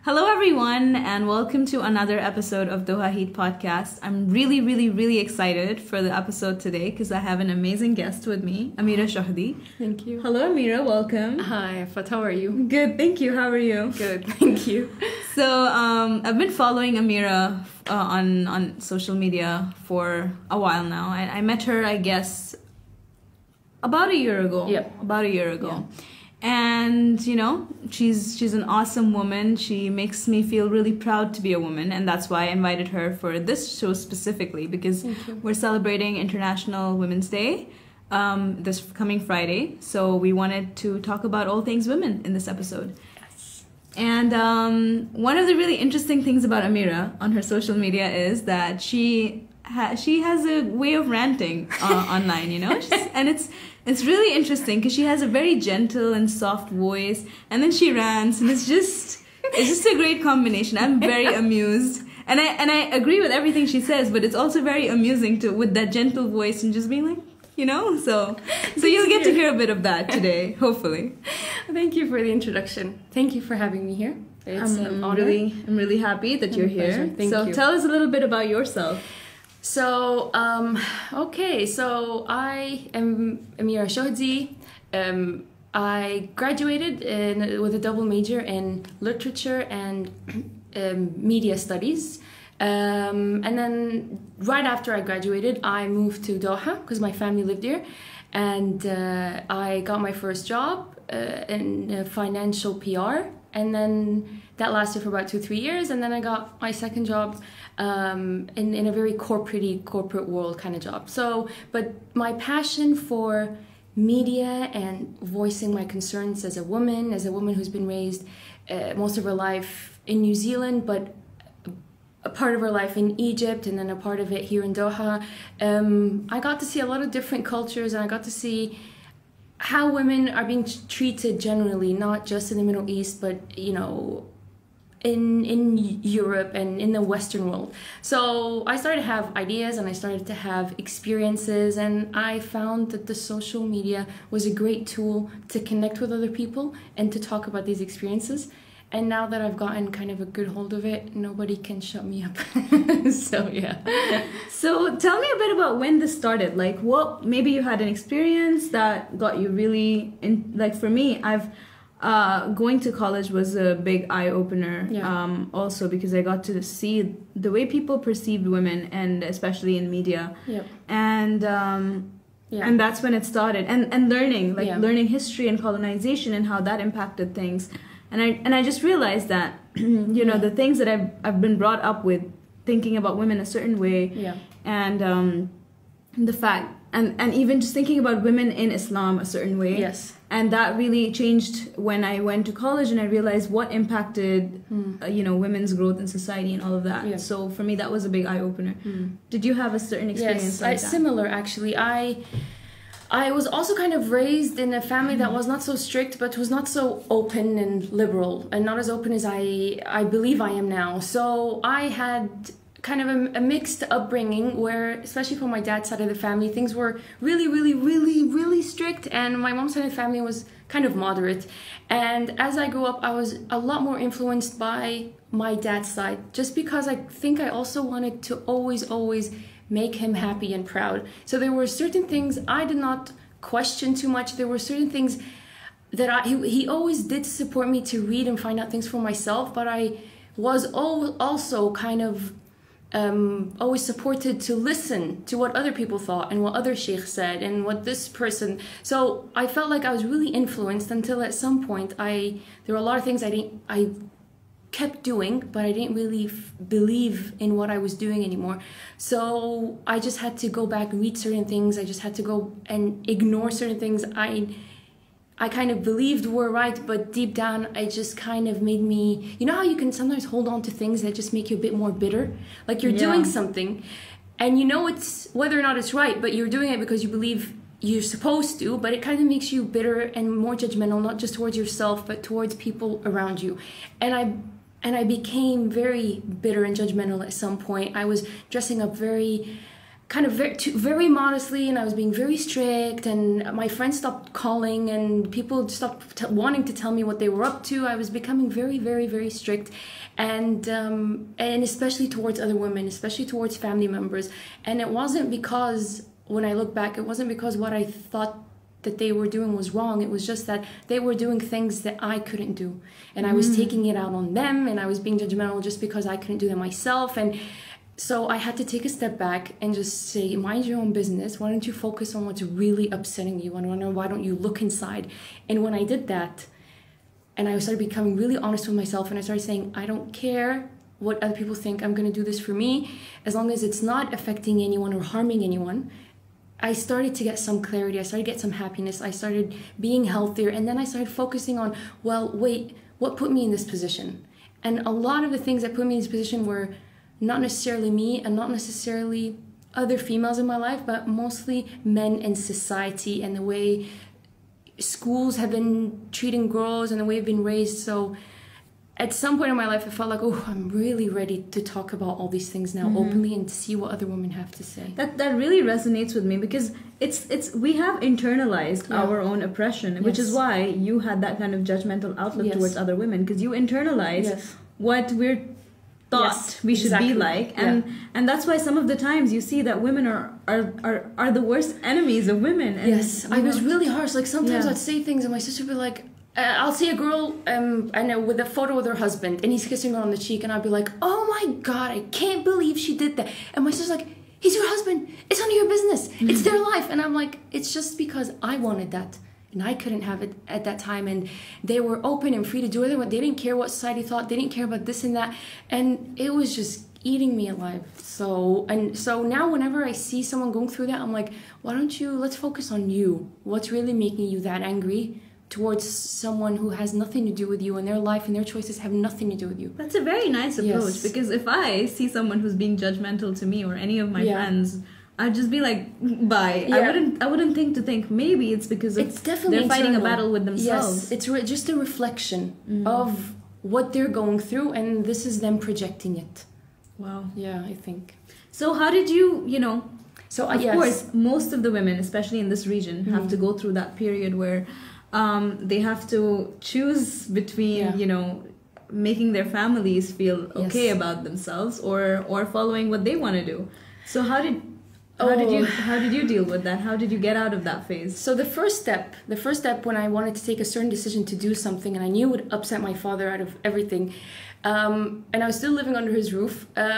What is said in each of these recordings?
Hello, everyone, and welcome to another episode of Doha Heat Podcast. I'm really excited for the episode today because I have an amazing guest with me, Amira Shohdi. Thank you. Hello, Amira. Welcome. Hi, Fat. How are you? Good, thank you. How are you? Good, thank you. So, I've been following Amira on social media for a while now. I met her, I guess, about a year ago. Yep. About a year ago. Yeah. And, you know, she's an awesome woman. She makes me feel really proud to be a woman. And that's why I invited her for this show specifically, because we're celebrating International Women's Day this coming Friday. So we wanted to talk about all things women in this episode. Yes. And one of the really interesting things about Amira on her social media is that she has a way of ranting online, you know? And it's really interesting because she has a very gentle and soft voice, and then she rants, and it's just a great combination. I'm very amused, and I agree with everything she says, but it's also very amusing with that gentle voice and just being like, you know. So you'll get to hear a bit of that today, hopefully. Thank you for the introduction. Thank you for having me here. It's an honor. I'm really happy that you're here. Thank you. So tell us a little bit about yourself. So, so I am Amira Shohdi. I graduated with a double major in literature and media studies. And then right after I graduated, I moved to Doha because my family lived here. And I got my first job in financial PR. And then that lasted for about 2-3 years. And then I got my second job in a very corporate world kind of job. So, but my passion for media and voicing my concerns as a woman who's been raised most of her life in New Zealand, but a part of her life in Egypt and then a part of it here in Doha, I got to see a lot of different cultures, and I got to see how women are being treated generally, not just in the Middle East, but, you know, in Europe and in the Western world. So I started to have ideas and I started to have experiences, and I found that the social media was a great tool to connect with other people and to talk about these experiences. And now that I've gotten kind of a good hold of it, nobody can shut me up. So yeah. So tell me a bit about when this started. Like, what, maybe you had an experience that got you really in. Like for me, going to college was a big eye-opener. Yeah. Also because I got to see the way people perceived women, and especially in media. Yep. And and that's when it started. And learning history and colonization and how that impacted things. And I just realized that, you know, the things that I've been brought up with, thinking about women a certain way, and the fact, and even just thinking about women in Islam a certain way. Yes. And that really changed when I went to college, and I realized what impacted, you know, women's growth in society and all of that. Yeah. So for me, that was a big eye-opener. Did you have a certain experience like that? Similar, actually. I was also kind of raised in a family that was not so strict, but was not so open and liberal, and not as open as I believe I am now. So I had kind of a mixed upbringing where, especially from my dad's side of the family, things were really strict, and my mom's side of the family was kind of moderate. And as I grew up, I was a lot more influenced by my dad's side, just because I think I also wanted to always make him happy and proud. So there were certain things I did not question too much. There were certain things that he always did support me to read and find out things for myself, but I was also kind of always supported to listen to what other people thought and what other sheikhs said and what this person. So I felt like I was really influenced until at some point there were a lot of things I kept doing, but I didn't really believe in what I was doing anymore. So I just had to go back and read certain things. I just had to go and ignore certain things I kind of believed were right, but deep down it just kind of made me, you know how you can sometimes hold on to things that just make you a bit more bitter? Like you're doing something and you know it's whether or not it's right, but you're doing it because you believe you're supposed to, but it kind of makes you bitter and more judgmental, not just towards yourself, but towards people around you. And I became very bitter and judgmental at some point. I was dressing up very kind of very modestly, and I was being very strict, and my friends stopped calling, and people stopped wanting to tell me what they were up to. I was becoming very, very, very strict, and especially towards other women, especially towards family members. And it wasn't because, when I look back, it wasn't because what I thought that they were doing was wrong. It was just that they were doing things that I couldn't do, and I was taking it out on them, and I was being judgmental just because I couldn't do them myself. And so I had to take a step back and just say, mind your own business. Why don't you focus on what's really upsetting you? And why don't you look inside? And when I did that, and I started becoming really honest with myself, and I started saying, I don't care what other people think. I'm going to do this for me, as long as it's not affecting anyone or harming anyone. I started to get some clarity. I started to get some happiness. I started being healthier. And then I started focusing on, well, wait, what put me in this position? And a lot of the things that put me in this position were not necessarily me, and not necessarily other females in my life, but mostly men and society, and the way schools have been treating girls, and the way I've been raised. So at some point in my life, I felt like, oh, I'm really ready to talk about all these things now openly, and to see what other women have to say. That really resonates with me, because it's we have internalized our own oppression, which is why you had that kind of judgmental outlook towards other women, because you internalize what we're thought we should be like, and that's why some of the times you see that women are the worst enemies of women. And, I was really harsh. Like sometimes I'd say things, and my sister would be like, I'll see a girl I know with a photo with her husband, and he's kissing her on the cheek, and I'll be like, oh my god, I can't believe she did that. And my sister's like, he's your husband, it's none of your business, it's their life. And I'm like, it's just because I wanted that, and I couldn't have it at that time. And they were open and free to do whatever. They didn't care what society thought. They didn't care about this and that. And it was just eating me alive. So now whenever I see someone going through that, I'm like, let's focus on you. What's really making you that angry towards someone who has nothing to do with you, and their life and their choices have nothing to do with you? That's a very nice approach, because if I see someone who's being judgmental to me or any of my friends, I'd just be like, bye. I wouldn't think maybe it's because it's definitely they're fighting internal. a battle with themselves. Yes, it's just a reflection of what they're going through, and this is them projecting it. Wow. Yeah, I think. So how did you So of course, most of the women, especially in this region, have to go through that period where they have to choose between, making their families feel okay about themselves, or following what they want to do. So how did you deal with that? How did you get out of that phase? So the first step when I wanted to take a certain decision to do something, and I knew it would upset my father out of everything, and I was still living under his roof. It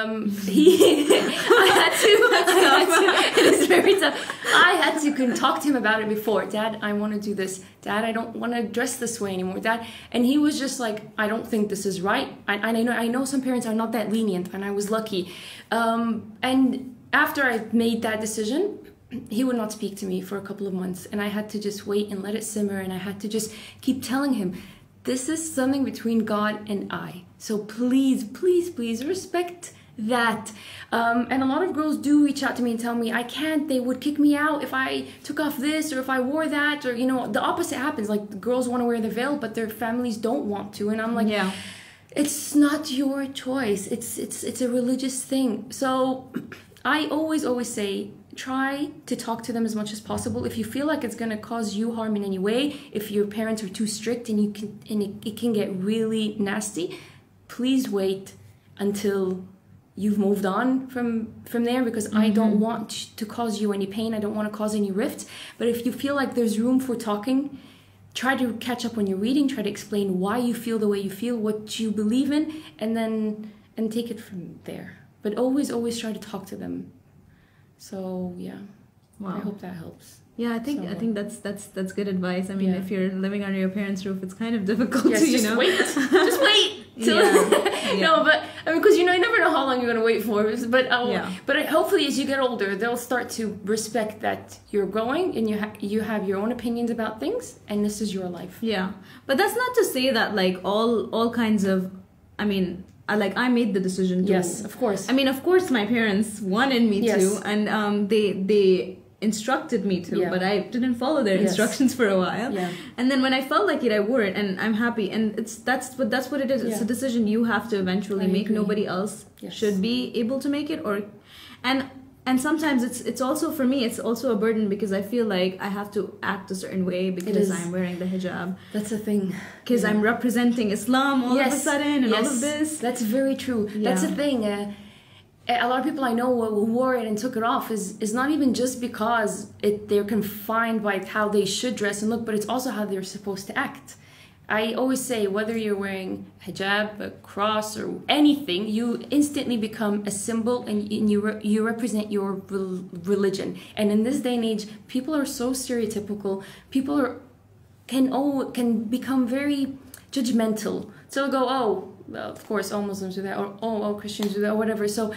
is very tough. I had to talk to him about it before. Dad, I want to do this. Dad, I don't want to dress this way anymore. Dad, and he was just like, I don't think this is right. I know some parents are not that lenient, and I was lucky. And after I made that decision, he would not speak to me for a couple of months, and I had to just wait and let it simmer, and I had to just keep telling him, this is something between God and I. So please, please, please respect that. And a lot of girls do reach out to me and tell me, I can't, they would kick me out if I took off this, or if I wore that, or, the opposite happens. Like, the girls want to wear the veil, but their families don't want to. And I'm like, it's not your choice. It's a religious thing. So I always say, try to talk to them as much as possible. If you feel like it's going to cause you harm in any way, if your parents are too strict and it can get really nasty, please wait until you've moved on from there, because I don't want to cause you any pain. I don't want to cause any rifts. But if you feel like there's room for talking, try to catch up on your reading, try to explain why you feel the way you feel, what you believe in, and take it from there. But always try to talk to them. So yeah, wow. I hope that helps. Yeah, I think that's good advice. I mean, if you're living under your parents' roof, it's kind of difficult to just wait. Just wait. No, but I mean, because you never know how long you're gonna wait for. But hopefully, as you get older, they'll start to respect that you're growing and you have your own opinions about things, and this is your life. Yeah, but that's not to say that like all kinds of, I mean. I made the decision to... Yes, of course. I mean, of course, my parents wanted me to, and they instructed me to, but I didn't follow their instructions for a while. Yeah. And then when I felt like it, I wore it, and I'm happy. And that's what it is. It's a decision you have to eventually make. Nobody else should be able to make it. And And sometimes it's also, for me, it's also a burden because I feel like I have to act a certain way because I'm wearing the hijab. That's a thing. Because I'm representing Islam all of a sudden and all of this. That's very true. Yeah. That's the thing. A lot of people I know who wore it and took it off is not even just because they're confined by how they should dress and look, but it's also how they're supposed to act. I always say, whether you're wearing hijab, a cross, or anything, you instantly become a symbol and you represent your religion. And in this day and age, people are so stereotypical. People can become very judgmental. So they'll go, oh, well, of course, all Muslims do that, or oh, Christians do that, or whatever. So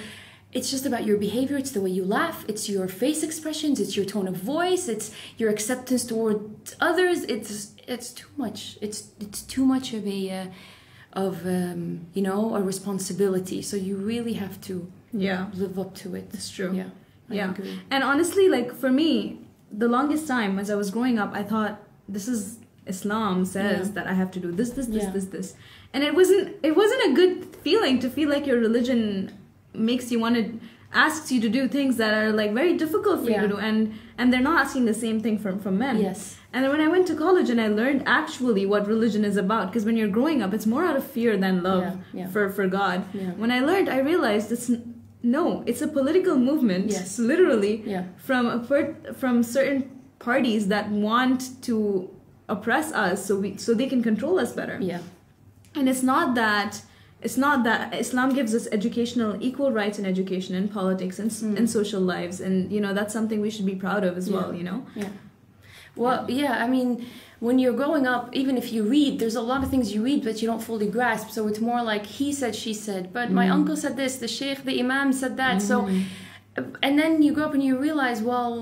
it's just about your behavior. It's the way you laugh. It's your face expressions. It's your tone of voice. It's your acceptance towards others. It's too much. It's too much of a a responsibility. So you really have to live up to it. That's true. Yeah. I agree. And honestly, like for me, the longest time as I was growing up, I thought this is Islam says that I have to do this, this. And it wasn't a good feeling to feel like your religion makes you asks you to do things that are like very difficult for you to do, and they're not asking the same thing from men. Yes. And then when I went to college and I learned actually what religion is about, because when you're growing up, it's more out of fear than love for God. Yeah. When I learned, I realized it's a political movement, literally, from certain parties that want to oppress us so they can control us better. Yeah. And it's not that Islam gives us equal rights in education and politics and social lives, and that's something we should be proud of as well. Yeah. Well, I mean, when you're growing up, even if you read, there's a lot of things you read that you don't fully grasp. So it's more like he said, she said, but my uncle said this, the sheikh, the imam said that. So, and then you grow up and you realize, well,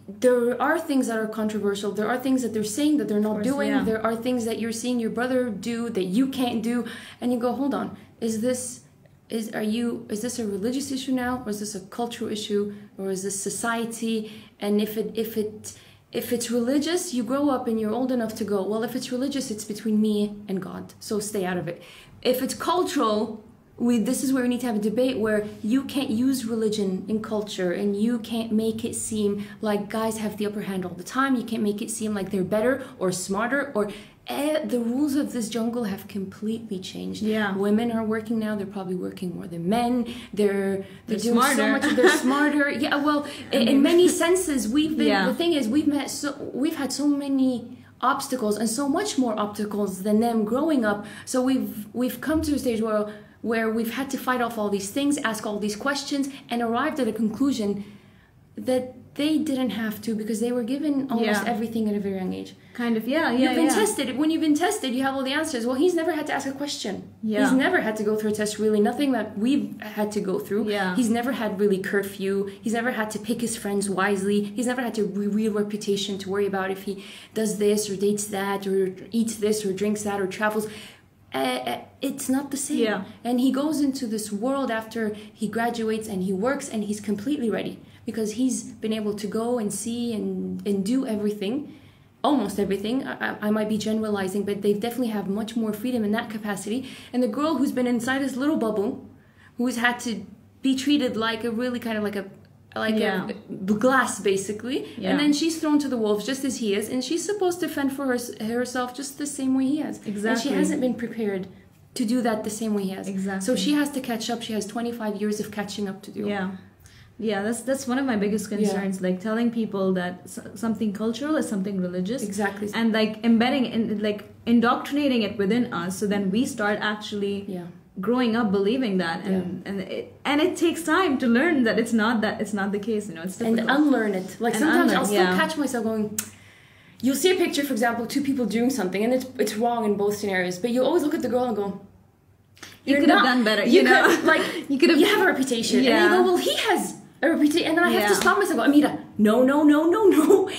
there are things that are controversial. There are things that they're saying that they're not doing. Yeah. There are things that you're seeing your brother do that you can't do. And you go, hold on, is this a religious issue now? Or is this a cultural issue? Or is this society? And if it's religious, you grow up and you're old enough to go, well, if it's religious, it's between me and God, so stay out of it. If it's cultural, this is where we need to have a debate where you can't use religion in culture and you can't make it seem like guys have the upper hand all the time. You can't make it seem like they're better or smarter or... the rules of this jungle have completely changed. Yeah. Women are working now. They're probably working more than men. They're doing smarter. So much. They're smarter. Yeah. Well, in many senses, we've been. Yeah. The thing is, we've had so many obstacles and so much more obstacles than them growing up. So we've come to a stage where we've had to fight off all these things, ask all these questions, and arrived at a conclusion that they didn't have to because they were given almost everything at a very young age. Kind of, You've been tested. When you've been tested, you have all the answers. Well, he's never had to ask a question. Yeah. He's never had to go through a test, really. Nothing that we've had to go through. Yeah. He's never had really curfew. He's never had to pick his friends wisely. He's never had to real reputation to worry about if he does this or dates that or eats this or drinks that or travels. It's not the same. Yeah. And he goes into this world after he graduates and he works and he's completely ready. Because he's been able to go and see and do everything, almost everything. I might be generalizing, but they definitely have much more freedom in that capacity. And the girl who's been inside this little bubble, who's had to be treated like a really kind of like a glass, basically. Yeah. And then she's thrown to the wolves just as he is. And she's supposed to fend for herself just the same way he has. Exactly. And she hasn't been prepared to do that the same way he has. Exactly. So she has to catch up. She has 25 years of catching up to do. Yeah. Yeah, that's one of my biggest concerns. Like telling people that something cultural is something religious. Exactly. And like embedding in, like indoctrinating it within us, so then we start actually growing up believing that, and it takes time to learn that it's not the case. It's difficult. And unlearn it. Like sometimes I'll still catch myself going. You'll see a picture, for example, two people doing something, and it's wrong in both scenarios. But you always look at the girl and go, you could have done better. You have a reputation. Yeah. And you go, well, he has a reputation. And then I have to stop myself. Amira, no.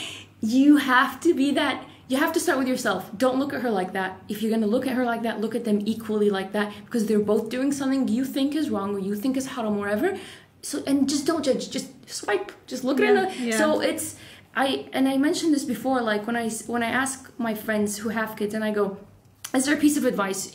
You have to be that. You have to start with yourself. Don't look at her like that. If you're going to look at her like that, look at them equally like that. Because they're both doing something you think is wrong or you think is haram or whatever. So, and just don't judge. Just swipe. Just look at it. So it's... I mentioned this before, like when I ask my friends who have kids and I go, is there a piece of advice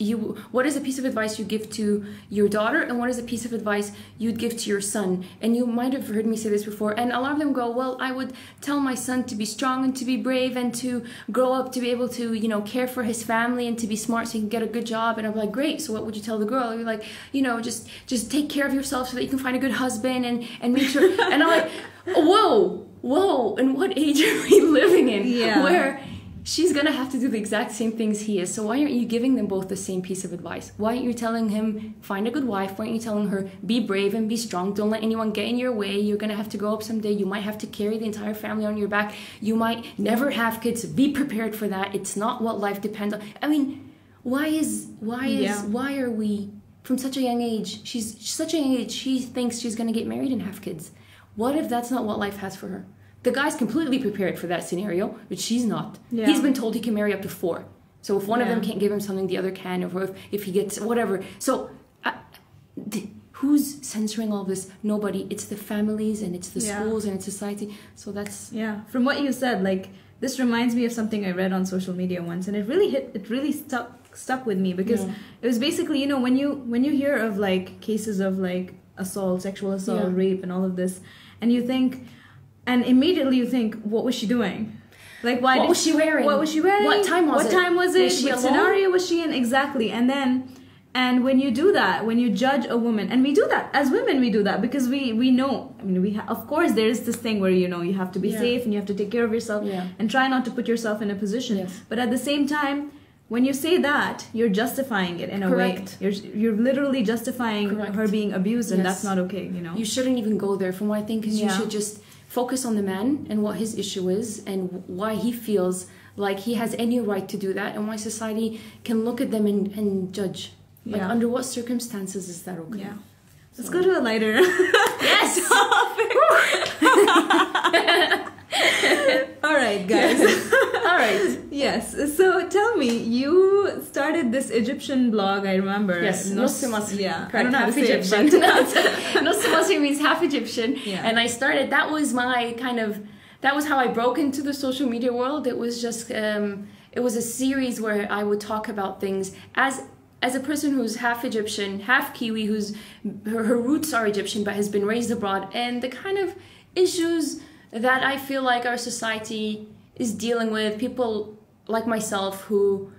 what is a piece of advice you give to your daughter, and what is a piece of advice you'd give to your son? And you might have heard me say this before, and a lot of them go, well, I would tell my son to be strong and to be brave and to grow up to be able to, you know, care for his family and to be smart so he can get a good job. And I'm like, great, so what would you tell the girl? You're like, you know, just take care of yourself so that you can find a good husband and make sure. And I'm like, whoa, and what age are we living in? Yeah. Where she's gonna have to do the exact same things he is. So why aren't you giving them both the same piece of advice? Why aren't you telling him, find a good wife? Why aren't you telling her, be brave and be strong? Don't let anyone get in your way. You're gonna have to grow up someday. You might have to carry the entire family on your back. You might never have kids. Be prepared for that. It's not what life depends on. I mean, why are we from such a young age? She's such a young age. She thinks she's gonna get married and have kids. What if that's not what life has for her? The guy's completely prepared for that scenario, but she's not. Yeah. He's been told he can marry up to 4. So if one of them can't give him something, the other can, or if he gets whatever. So who's censoring all this? Nobody. It's the families and it's the schools and it's society. So that's... Yeah. From what you said, like, this reminds me of something I read on social media once, and it really stuck with me, because it was basically, you know, when you hear of like cases of like assault, sexual assault, rape and all of this, and you think... And immediately you think, what was she doing? Like, what was she wearing? What was she wearing? What time was it? What time was it? Was she what alone? scenario was she in? Exactly. And when you do that, when you judge a woman, and we do that as women, we do that because we know. I mean, of course, there is this thing where, you know, you have to be safe and you have to take care of yourself and try not to put yourself in a position. Yes. But at the same time, when you say that, you're justifying it in a way. You're literally justifying her being abused, and that's not okay. You know, you shouldn't even go there. From what I think, is you should just focus on the man and what his issue is and why he feels like he has any right to do that, and why society can look at them and judge. Like, under what circumstances is that okay? Yeah. Let's go to a lighter topic. All right, guys. All right. Yes. So tell me, you started this Egyptian blog, I remember. Yes. Nostimasi. Yeah. Correct. I don't know half how to say Egyptian. it, Nostimasi means half Egyptian. Yeah. And I started, that was how I broke into the social media world. It was just, it was a series where I would talk about things as a person who's half Egyptian, half Kiwi, who's her roots are Egyptian but has been raised abroad, and the kind of issues that I feel like our society is dealing with. People like myself who,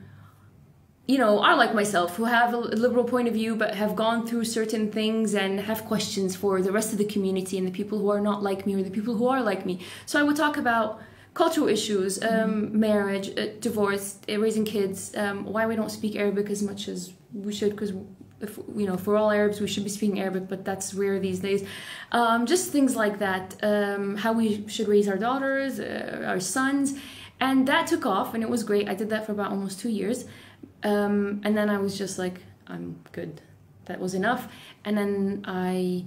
you know, are like myself, who have a liberal point of view but have gone through certain things and have questions for the rest of the community and the people who are not like me or the people who are like me. So I would talk about cultural issues, marriage, divorce, raising kids, why we don't speak Arabic as much as we should, because you know, for all Arabs we should be speaking Arabic, but that's rare these days. Just things like that, how we should raise our daughters, our sons, and that took off and it was great. I did that for about almost 2 years, and then I was just like, I'm good, that was enough. And then I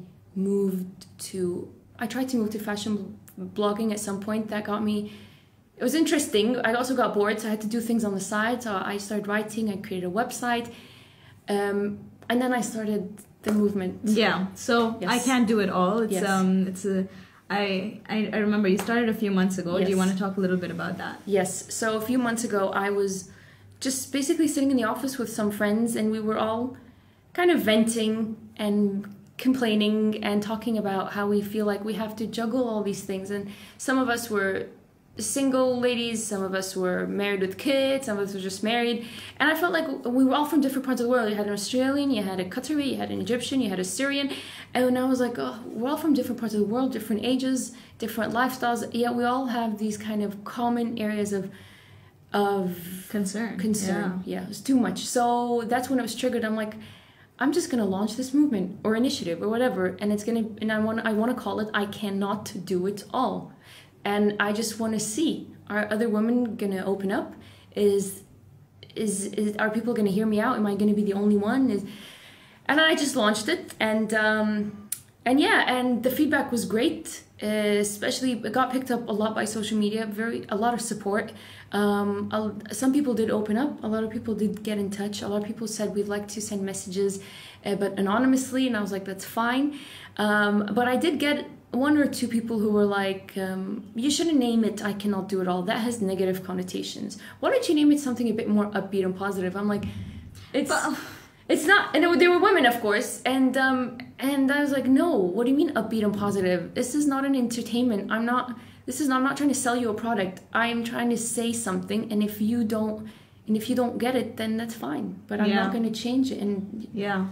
tried to move to fashion blogging at some point. That got me, it was interesting. I also got bored, so I had to do things on the side. So I started writing, I created a website, and then I started the movement. Yeah, so I can't do it all. It's I remember you started a few months ago. Do you want to talk a little bit about that? Yes, so a few months ago I was just basically sitting in the office with some friends, and we were all kind of venting and complaining and talking about how we feel like we have to juggle all these things. And some of us were single ladies, some of us were married with kids, some of us were just married, and I felt like we were all from different parts of the world. You had an Australian, you had a Qatari, you had an Egyptian, you had a Syrian, and I was like, oh, we're all from different parts of the world, different ages, different lifestyles, yet we all have these kind of common areas of concern. Yeah, it was too much. So that's when it was triggered. I'm like, I'm just gonna launch this movement or initiative or whatever, and I want to call it I Cannot Do It All. And I just want to see, are other women gonna open up? Are people gonna hear me out? Am I gonna be the only one? And I just launched it, and the feedback was great. Especially, it got picked up a lot by social media. A lot of support. Some people did open up. A lot of people did get in touch. A lot of people said we'd like to send messages, but anonymously, and I was like, that's fine. But I did get one or two people who were like, you shouldn't name it I cannot do it all. That has negative connotations. Why don't you name it something a bit more upbeat and positive? I'm like, it's not. And they were women, of course. And I was like, no, what do you mean upbeat and positive? This is not an entertainment. I'm not trying to sell you a product. I'm trying to say something. And if you don't get it, then that's fine. But I'm not going to change it. And yeah.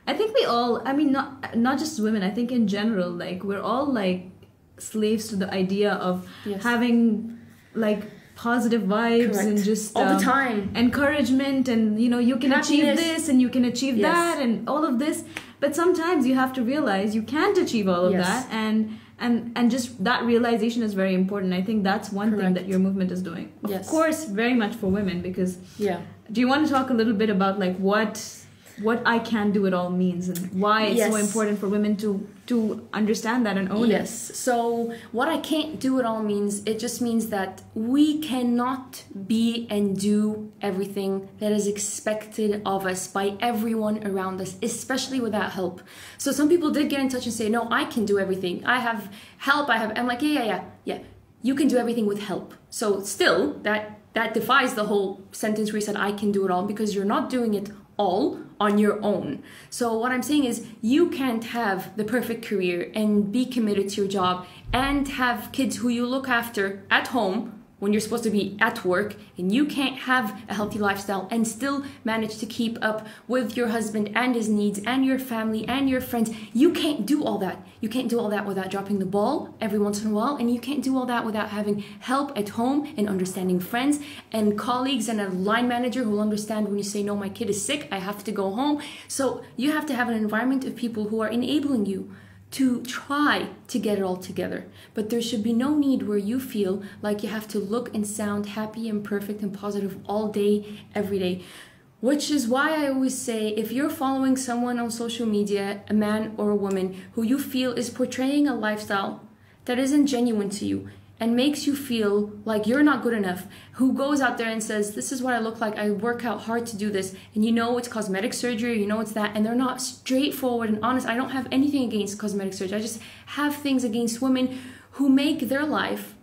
I think we all, I mean, not just women, I think in general, like, we're all, like, slaves to the idea of having, like, positive vibes and just... all the time. Encouragement and, you know, you can achieve this and you can achieve that and all of this. But sometimes you have to realize you can't achieve all of that. And just that realization is very important. I think that's one thing that your movement is doing. Of course, very much for women because... Yeah. Do you want to talk a little bit about, like, what I can do it all means and why it's so important for women to understand that and own it. Yes. So what I can't do it all means, it just means that we cannot be and do everything that is expected of us by everyone around us, especially without help. So some people did get in touch and say, no, I can do everything. I have help. I'm like, yeah. You can do everything with help. So still, that defies the whole sentence where you said, I can do it all, because you're not doing it all on your own. So what I'm saying is you can't have the perfect career and be committed to your job and have kids who you look after at home when you're supposed to be at work, and you can't have a healthy lifestyle and still manage to keep up with your husband and his needs and your family and your friends. You can't do all that. You can't do all that without dropping the ball every once in a while, and you can't do all that without having help at home and understanding friends and colleagues and a line manager who will understand when you say, no, my kid is sick, I have to go home. So you have to have an environment of people who are enabling you to try to get it all together. But there should be no need where you feel like you have to look and sound happy and perfect and positive all day, every day. Which is why I always say, if you're following someone on social media, a man or a woman, who you feel is portraying a lifestyle that isn't genuine to you and makes you feel like you're not good enough, who goes out there and says, this is what I look like, I work out hard to do this, and you know it's cosmetic surgery, you know it's that, and they're not straightforward and honest. I don't have anything against cosmetic surgery. I just have things against women who make their life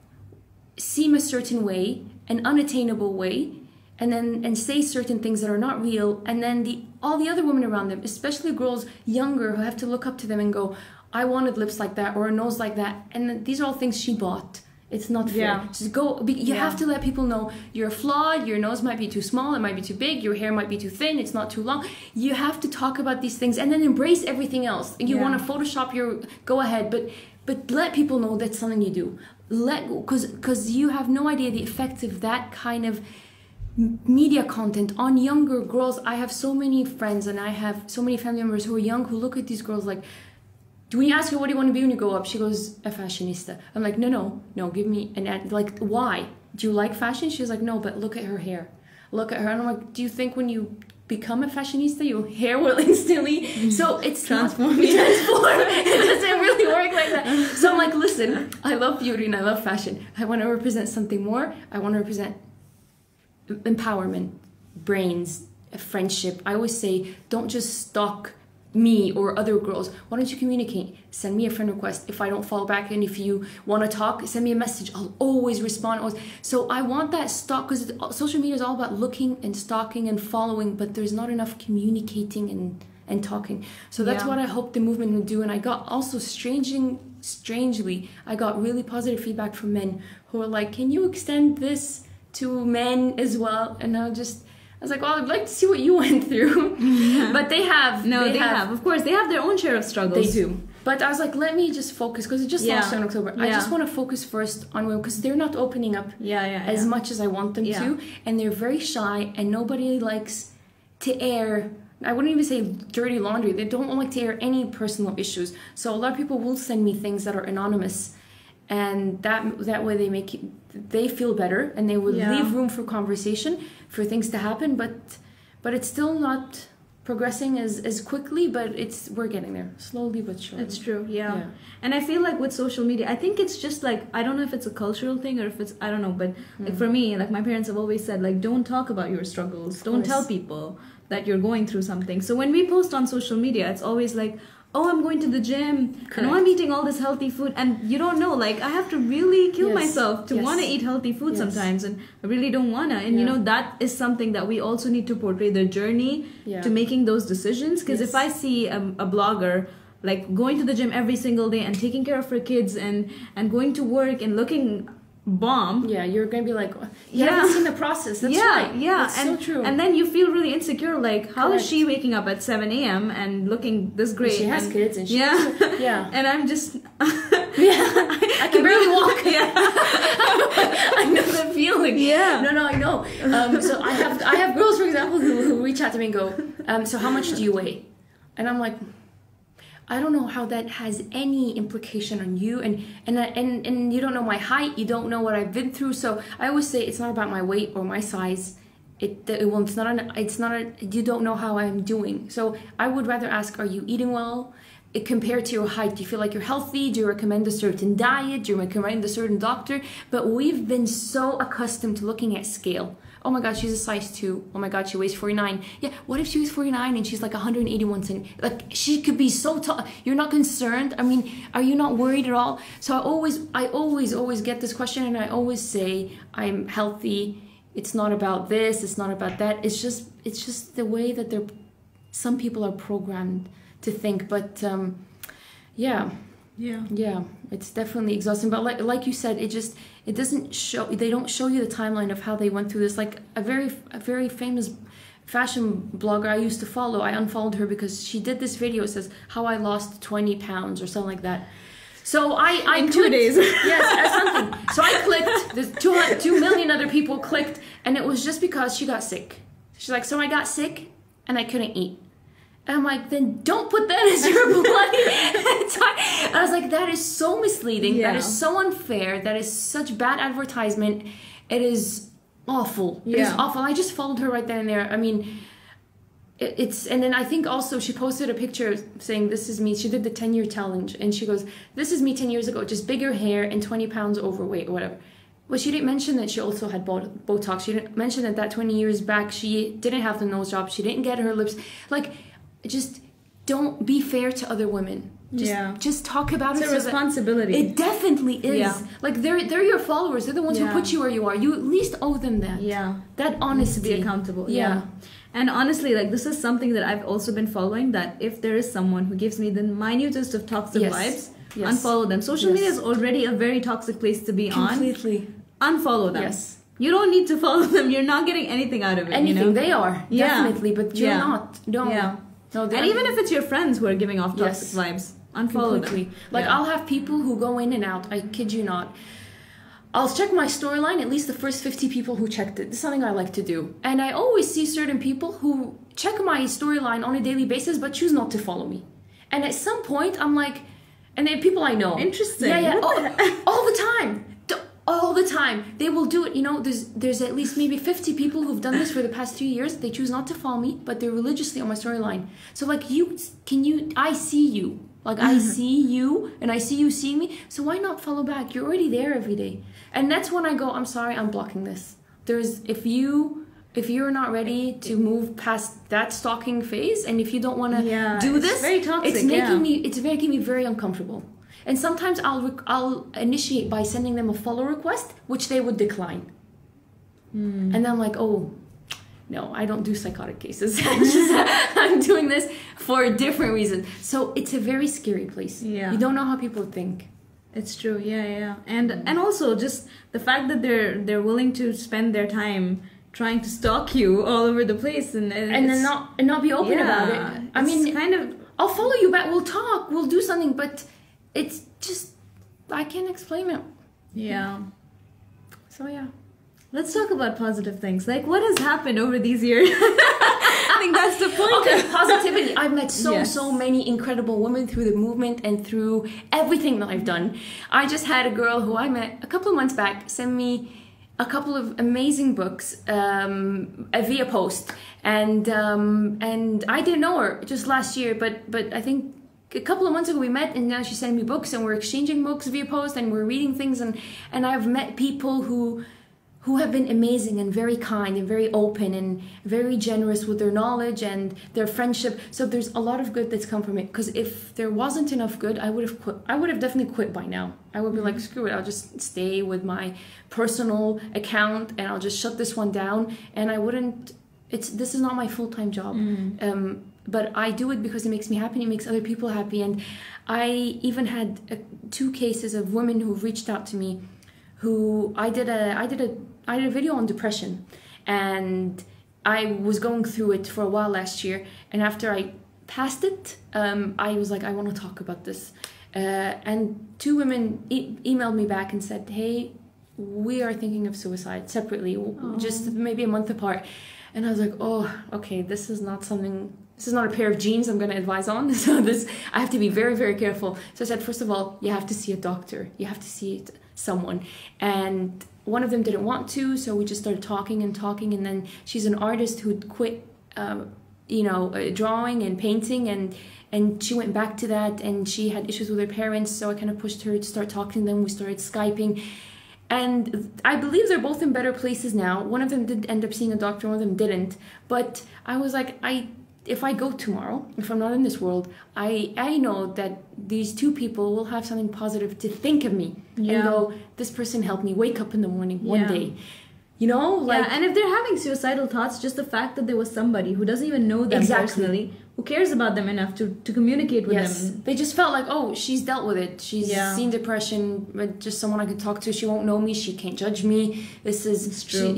seem a certain way, an unattainable way, and say certain things that are not real, and then all the other women around them, especially girls younger, who have to look up to them and go, I wanted lips like that or a nose like that, and these are all things she bought. It's not fair. Just go. You have to let people know you're flawed. Your nose might be too small. It might be too big. Your hair might be too thin. It's not too long. You have to talk about these things and then embrace everything else. You want to Photoshop go ahead, but let people know that's something you do. Because you have no idea the effect of that kind of media content on younger girls. I have so many friends and I have so many family members who are young who look at these girls like, when you ask her, what do you want to be when you grow up? She goes, a fashionista. I'm like, no, give me an ad. Like, why? Do you like fashion? She's like, no, but look at her hair. Look at her. And I'm like, do you think when you become a fashionista, your hair will instantly... So it's transform. It doesn't really work like that. So I'm like, listen, I love beauty and I love fashion. I want to represent something more. I want to represent empowerment, brains, friendship. I always say, don't just stalk me or other girls. Why don't you communicate? Send me a friend request. If I don't follow back, and if you want to talk, send me a message. I'll always respond. So I want that stalk, because social media is all about looking and stalking and following, but there's not enough communicating and talking. So that's what I hope the movement will do. And I got also strangely, I got really positive feedback from men who are like, can you extend this to men as well? And I was like, well, I'd like to see what you went through. But they have. No, they have. Of course, they have their own share of struggles. They do. But I was like, let me just focus, because it just launched in October. I just want to focus first on women, because they're not opening up as much as I want them to. And they're very shy, and nobody likes to air, I wouldn't even say dirty laundry. They don't like to air any personal issues. So a lot of people will send me things that are anonymous. And that way they feel better, and they will leave room for conversation, for things to happen, but it's still not progressing as quickly, but we're getting there, slowly but surely. It's true, And I feel like with social media, I think it's just like, I don't know if it's a cultural thing or if it's, I don't know, but like for me, like my parents have always said, like, don't talk about your struggles, don't tell people that you're going through something. So when we post on social media, it's always like, oh, I'm going to the gym, Correct. and oh, I'm eating all this healthy food, and you don't know, like, I have to really kill myself to want to eat healthy food sometimes, and I really don't want to. And you know, that is something that we also need to portray, their journey to making those decisions. Because if I see a blogger like going to the gym every single day and taking care of her kids and going to work and looking bomb, you're gonna be like, you haven't seen the process. That's right. That's so true. And then you feel really insecure, like, how is she waking up at 7 a.m. and looking this great? She has kids, and she and I'm just I can barely walk. I know the feeling. No, I know. So I have girls, for example, who reach out to me and go, so how much do you weigh? And I'm like, I don't know how that has any implication on you, and you don't know my height, you don't know what I've been through. So I always say it's not about my weight or my size. You don't know how I'm doing. So I would rather ask, are you eating well? Compared to your height, do you feel like you're healthy? Do you recommend a certain diet? Do you recommend a certain doctor? But we've been so accustomed to looking at scale. Oh my God, she's a size 2. Oh my God, she weighs 49. Yeah, what if she weighs 49 and she's like 181 centimeters? Like, she could be so tall. You're not concerned? I mean, are you not worried at all? So I always get this question, and I always say, I'm healthy. It's not about this. It's not about that. It's just the way that some people are programmed to think. But yeah, it's definitely exhausting. But like you said, it doesn't show. They don't show you the timeline of how they went through this. Like a very famous fashion blogger I used to follow, I unfollowed her because she did this video. It says how I lost 20 pounds or something like that. So I in 2 days. Yes, something. So I clicked. There's 2 million other people clicked, and it was just because she got sick. She's like, so I got sick and I couldn't eat. And I'm like, then don't put that as your bloody. I was like, that is so misleading. Yeah. That is so unfair. That is such bad advertisement. It is awful. It is awful. I just followed her right then and there. I mean, and then I think also she posted a picture saying, this is me. She did the 10-year challenge. And she goes, this is me 10 years ago, just bigger hair and 20 pounds overweight or whatever. But she didn't mention that she also had Botox. She didn't mention that 20 years back, she didn't have the nose job. She didn't get her lips. Like, just don't be fair to other women. Just talk about it. It's a responsibility. It definitely is. Yeah. Like, they're your followers. They're the ones who put you where you are. You at least owe them that. Yeah. That honesty. To be accountable. Yeah. And honestly, like, this is something that I've also been following, that if there is someone who gives me the minutest of toxic vibes, unfollow them. Social media is already a very toxic place to be on. Completely. Unfollow them. Yes. You don't need to follow them. You're not getting anything out of it. Anything. You know? They are. Definitely. But you're not. Don't. Yeah. No, and even if it's your friends who are giving off toxic vibes, unfollow them. Like, I'll have people who go in and out. I kid you not. I'll check my storyline, at least the first 50 people who checked it. It's something I like to do. And I always see certain people who check my storyline on a daily basis but choose not to follow me. And at some point, I'm like, and then people I know. Interesting. Yeah. All the time. All the time. They will do it. You know, there's at least maybe 50 people who've done this for the past 2 years. They choose not to follow me, but they're religiously on my storyline. So, like, I see you. Like, I see you, and I see you seeing me. So why not follow back? You're already there every day. And that's when I go, I'm sorry, I'm blocking this. If you're not ready to move past that stalking phase, and if you don't want to do this, very toxic, it's making me very uncomfortable. And sometimes I'll initiate by sending them a follow request, which they would decline. And then I'm like, oh, no, I don't do psychotic cases. I'm doing this for a different reason. So it's a very scary place. Yeah. You don't know how people think. It's true. Yeah. And also just the fact that they're willing to spend their time trying to stalk you all over the place and then not be open about it. I mean, kind of, I'll follow you back. We'll talk. We'll do something, but it's just, I can't explain it. Yeah. So yeah. Let's talk about positive things. Like, what has happened over these years? I think that's the point. Okay, positivity. I've met so many incredible women through the movement and through everything that I've done. I just had a girl who I met a couple of months back send me a couple of amazing books via post, and I didn't know her just last year, but I think a couple of months ago we met, and now she sent me books, and we're exchanging books via post, and we're reading things, and I've met people who who have been amazing and very kind and very open and very generous with their knowledge and their friendship. So there's a lot of good that's come from it. Because if there wasn't enough good, I would have quit. I would have definitely quit by now. I would be like, screw it, I'll just stay with my personal account and I'll just shut this one down. And I wouldn't, this is not my full-time job. But I do it because it makes me happy and it makes other people happy. And I even had 2 cases of women who reached out to me who I did a video on depression, and I was going through it for a while last year, and after I passed it, I was like, I want to talk about this, and 2 women emailed me back and said, hey, we are thinking of suicide separately, just maybe a month apart. And I was like, oh, okay, this is not a pair of jeans I'm going to advise on. So I have to be very, very careful. So I said, first of all, you have to see a doctor. You have to see someone. And one of them didn't want to, so we just started talking. And then she's an artist who'd quit, drawing and painting, and she went back to that, and she had issues with her parents, so I kind of pushed her to start talking to them. We started Skyping. And I believe they're both in better places now. One of them did end up seeing a doctor, one of them didn't. But I was like, if I go tomorrow, if I'm not in this world, I know that these 2 people will have something positive to think of me. And go, this person helped me wake up in the morning one day. And if they're having suicidal thoughts, just the fact that there was somebody who doesn't even know them personally, who cares about them enough to communicate with them. They just felt like, oh, she's dealt with it. She's seen depression, but just someone I could talk to. She won't know me. She can't judge me. This is true.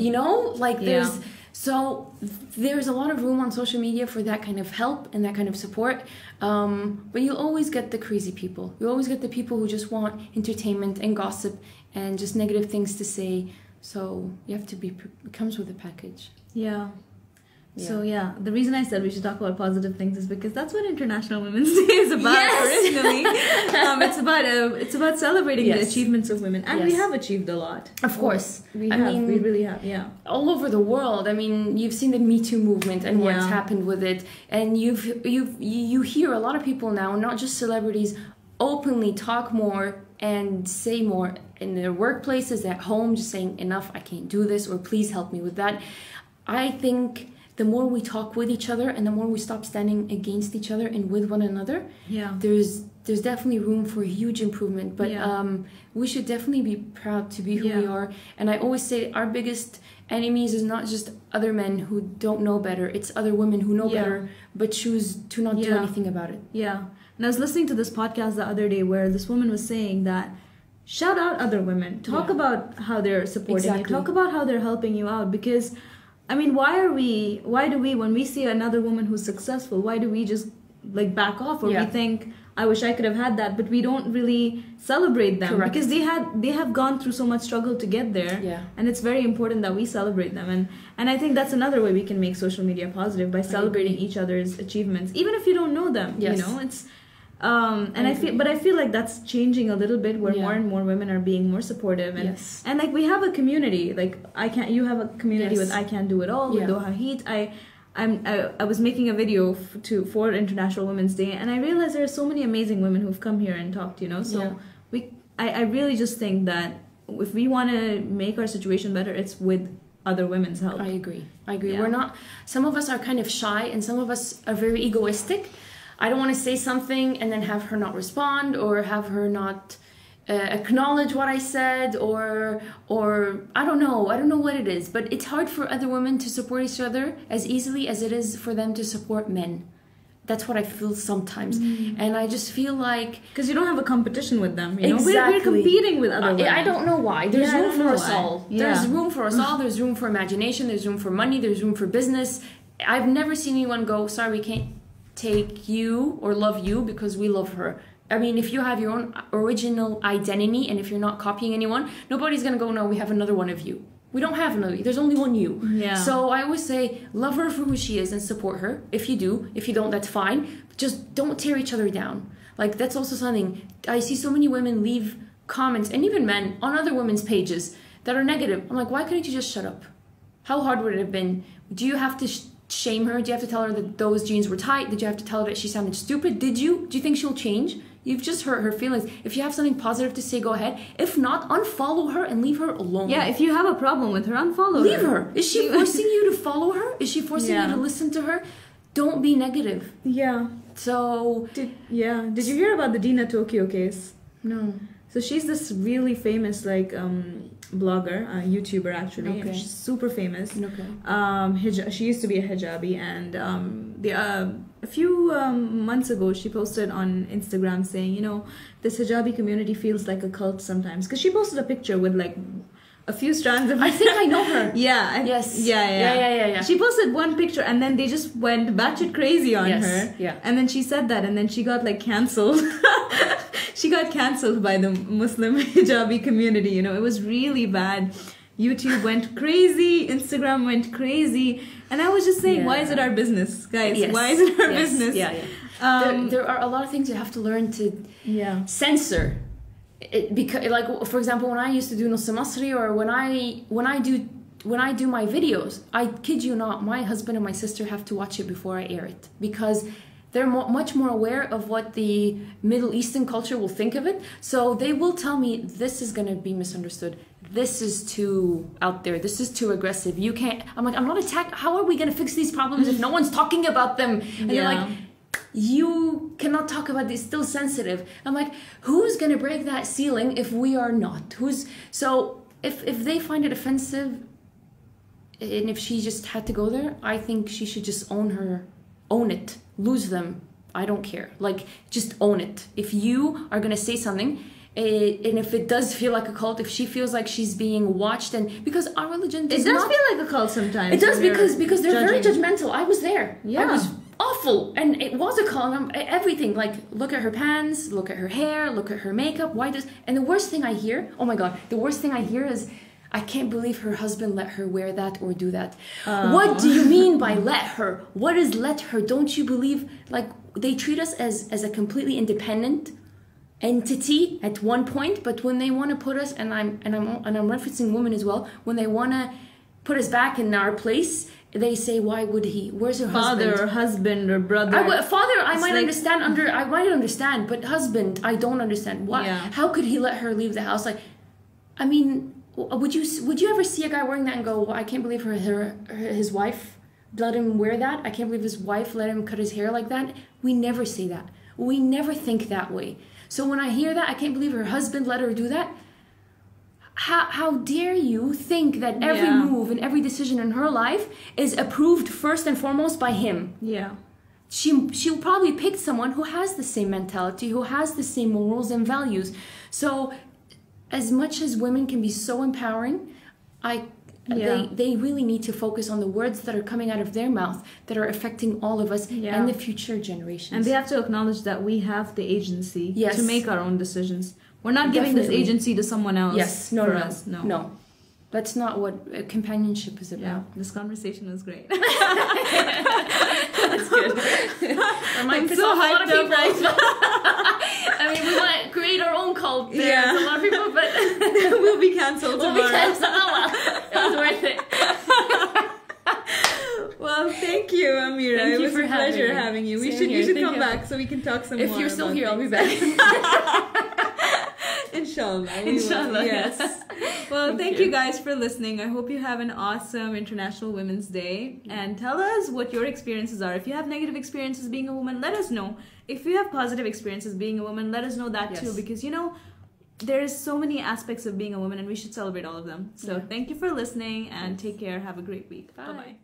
There's a lot of room on social media for that kind of help and that kind of support. But you'll always get the crazy people. You always get the people who just want entertainment and gossip and just negative things to say. So you have to it comes with a package. Yeah. So the reason I said we should talk about positive things is because that's what International Women's Day is about originally. It's about celebrating the achievements of women, and we have achieved a lot. Of course, we really have. Yeah, all over the world. I mean, you've seen the Me Too movement and what's happened with it, and you hear a lot of people now, not just celebrities, openly talk more and say more in their workplaces, at home, just saying enough, I can't do this, or please help me with that. I think the more we talk with each other and the more we stop standing against each other and with one another, there's definitely room for a huge improvement. But we should definitely be proud to be who we are. And I always say our biggest enemies is not just other men who don't know better. It's other women who know better but choose to not do anything about it. Yeah. And I was listening to this podcast the other day where this woman was saying that shout out other women. Talk about how they're supporting you. Talk about how they're helping you out. Because, I mean, why do we, when we see another woman who's successful, why do we just like back off, or we think, I wish I could have had that, but we don't really celebrate them because they have gone through so much struggle to get there, and it's very important that we celebrate them. And I think that's another way we can make social media positive, by celebrating each other's achievements, even if you don't know them. You know, it's I feel like that's changing a little bit, where more and more women are being more supportive, and like we have a community, like you have a community with I Can't Do It All, with Doha Heat. I was making a video for International Women's Day, and I realized there are so many amazing women who've come here and talked, I really just think that if we want to make our situation better, it's with other women's help. I agree. Some of us are kind of shy, and some of us are very egoistic. I don't want to say something and then have her not respond, or have her not acknowledge what I said, or I don't know what it is, but it's hard for other women to support each other as easily as it is for them to support men. That's what I feel sometimes. And I just feel like, because you don't have a competition with them, you know. We're competing with other women. I don't know why. There's room for us all. There's room for us all. There's room for imagination. There's room for money. There's room for business. I've never seen anyone go, sorry, we can't take you or love you because we love her. I mean, if you have your own original identity, and if you're not copying anyone, nobody's gonna go, no, we have another one of you. We don't have another you. There's only one you. So I always say, love her for who she is and support her. If you do, if you don't, that's fine. But just don't tear each other down. Like, that's also something. I see so many women leave comments, and even men, on other women's pages that are negative. I'm like, why couldn't you just shut up? How hard would it have been? Do you have to shame her? Do you have to tell her that those jeans were tight? Did you have to tell her that she sounded stupid? Did you? Do you think she'll change? You've just hurt her feelings. If you have something positive to say, go ahead. If not, unfollow her and leave her alone. Yeah, if you have a problem with her, unfollow leave her. Is she forcing you to follow her? Is she forcing Yeah. you to listen to her? Don't be negative. Yeah. So... Did you hear about the Dina Tokyo case? No. So she's this really famous blogger, YouTuber actually. Okay. And she's super famous. Okay. She used to be a hijabi, and a few months ago she posted on Instagram saying, you know, this hijabi community feels like a cult sometimes, because she posted a picture with like a few strands of... I think I know her. Yeah. Yes. Yeah. She posted one picture and then they just went batshit crazy on her. Yeah. And then she said that, and then she got like cancelled. She got cancelled by the Muslim hijabi community. You know, it was really bad. YouTube went crazy. Instagram went crazy. And I was just saying, why is it our business, guys? Yes. Why is it our business? Yeah. There are a lot of things you have to learn to censor. Because, like, for example, when I used to do Nus Masri, or when I do my videos, I kid you not, my husband and my sister have to watch it before I air it, because they're much more aware of what the Middle Eastern culture will think of it. So they will tell me, this is going to be misunderstood. This is too out there. This is too aggressive. You can't... I'm like, I'm not attacked. How are we going to fix these problems if no one's talking about them? And they're like... You cannot talk about this, still sensitive. I'm like, who's gonna break that ceiling if we are not? So if they find it offensive, and if she just had to go there, I think she should just own it, lose them. I don't care. Like, just own it. If you are gonna say something, and if it does feel like a cult, if she feels like she's being watched, and because our religion does feel like a cult sometimes. It does, because they're very judgmental. I was there. Yeah. I was awful, and it was a cult. Everything, like, look at her pants, look at her hair, look at her makeup. And the worst thing I hear, oh my god, the worst thing I hear is, I can't believe her husband let her wear that or do that. What do you mean by let her? What is let her? Don't you believe, like, they treat us as a completely independent entity at one point, but when they want to put us, and I'm referencing women as well, when they want to put us back in our place, they say, why would he? Where's her husband? Father or husband or brother. Father, I might understand, but husband, I don't understand. Why? Yeah. How could he let her leave the house? Like, I mean, would you ever see a guy wearing that and go, well, I can't believe his wife let him wear that? I can't believe his wife let him cut his hair like that? We never say that. We never think that way. So when I hear that, I can't believe her husband let her do that. How dare you think that every move and every decision in her life is approved first and foremost by him? Yeah. She'll probably pick someone who has the same mentality, who has the same morals and values. So as much as women can be so empowering, they really need to focus on the words that are coming out of their mouth that are affecting all of us and the future generations. And they have to acknowledge that we have the agency to make our own decisions. We're not giving this agency to someone else. Yes, no. That's not what companionship is about. Yeah, this conversation was great. That's good. I'm so hyped up right now. I mean, we want to create our own cult. There's a lot of people, but we'll be cancelled tomorrow. Oh, well, it was worth it. Well, thank you, Amira. Thank you it was for a pleasure having you. You should come back so we can talk some more. If you're still here, I'll be back. Inshallah. Inshallah, yes. Well, thank you guys for listening. I hope you have an awesome International Women's Day. And tell us what your experiences are. If you have negative experiences being a woman, let us know. If you have positive experiences being a woman, let us know that too. Because, you know, there's so many aspects of being a woman and we should celebrate all of them. So thank you for listening and take care. Have a great week. Bye-bye.